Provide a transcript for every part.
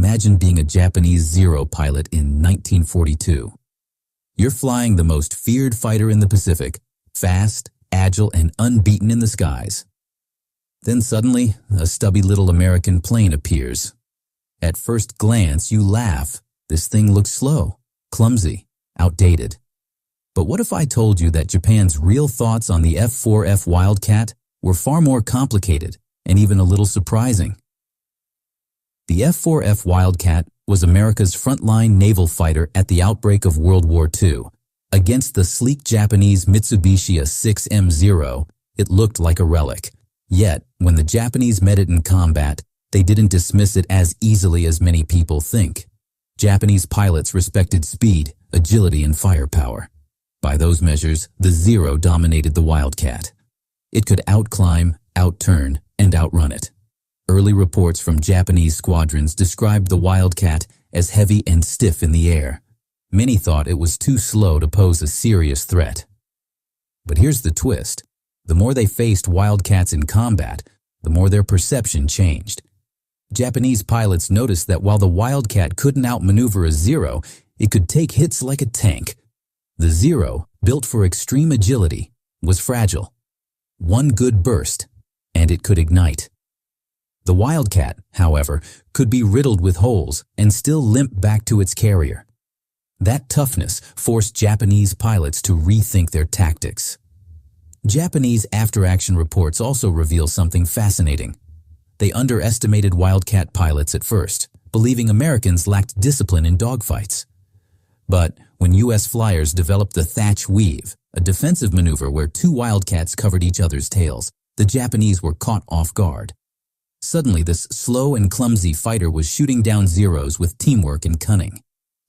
Imagine being a Japanese Zero pilot in 1942. You're flying the most feared fighter in the Pacific, fast, agile, and unbeaten in the skies. Then suddenly, a stubby little American plane appears. At first glance, you laugh. This thing looks slow, clumsy, outdated. But what if I told you that Japan's real thoughts on the F4F Wildcat were far more complicated and even a little surprising? The F4F Wildcat was America's frontline naval fighter at the outbreak of World War II. Against the sleek Japanese Mitsubishi A6M0, it looked like a relic. Yet, when the Japanese met it in combat, they didn't dismiss it as easily as many people think. Japanese pilots respected speed, agility, and firepower. By those measures, the Zero dominated the Wildcat. It could outclimb, outturn, and outrun it. Early reports from Japanese squadrons described the Wildcat as heavy and stiff in the air. Many thought it was too slow to pose a serious threat. But here's the twist. The more they faced Wildcats in combat, the more their perception changed. Japanese pilots noticed that while the Wildcat couldn't outmaneuver a Zero, it could take hits like a tank. The Zero, built for extreme agility, was fragile. One good burst, and it could ignite. The Wildcat, however, could be riddled with holes and still limp back to its carrier. That toughness forced Japanese pilots to rethink their tactics. Japanese after-action reports also reveal something fascinating. They underestimated Wildcat pilots at first, believing Americans lacked discipline in dogfights. But when U.S. flyers developed the Thach Weave, a defensive maneuver where two Wildcats covered each other's tails, the Japanese were caught off guard. Suddenly, this slow and clumsy fighter was shooting down Zeros with teamwork and cunning.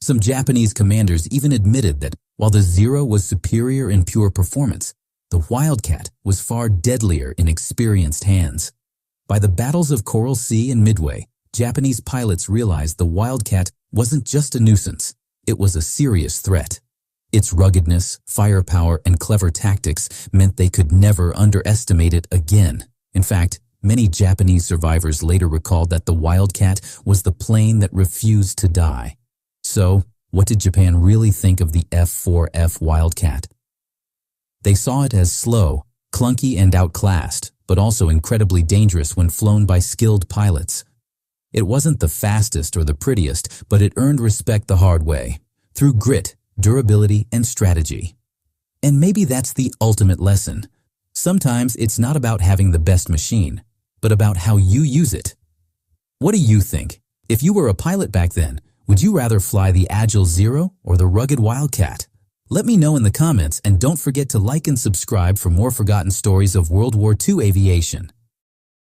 Some Japanese commanders even admitted that while the Zero was superior in pure performance, the Wildcat was far deadlier in experienced hands. By the battles of Coral Sea and Midway, Japanese pilots realized the Wildcat wasn't just a nuisance, it was a serious threat. Its ruggedness, firepower, and clever tactics meant they could never underestimate it again. In fact, many Japanese survivors later recalled that the Wildcat was the plane that refused to die. So, what did Japan really think of the F4F Wildcat? They saw it as slow, clunky, and outclassed, but also incredibly dangerous when flown by skilled pilots. It wasn't the fastest or the prettiest, but it earned respect the hard way, through grit, durability, and strategy. And maybe that's the ultimate lesson. Sometimes it's not about having the best machine, but about how you use it. What do you think? If you were a pilot back then, would you rather fly the agile Zero or the rugged Wildcat? Let me know in the comments, and don't forget to like and subscribe for more forgotten stories of World War II aviation.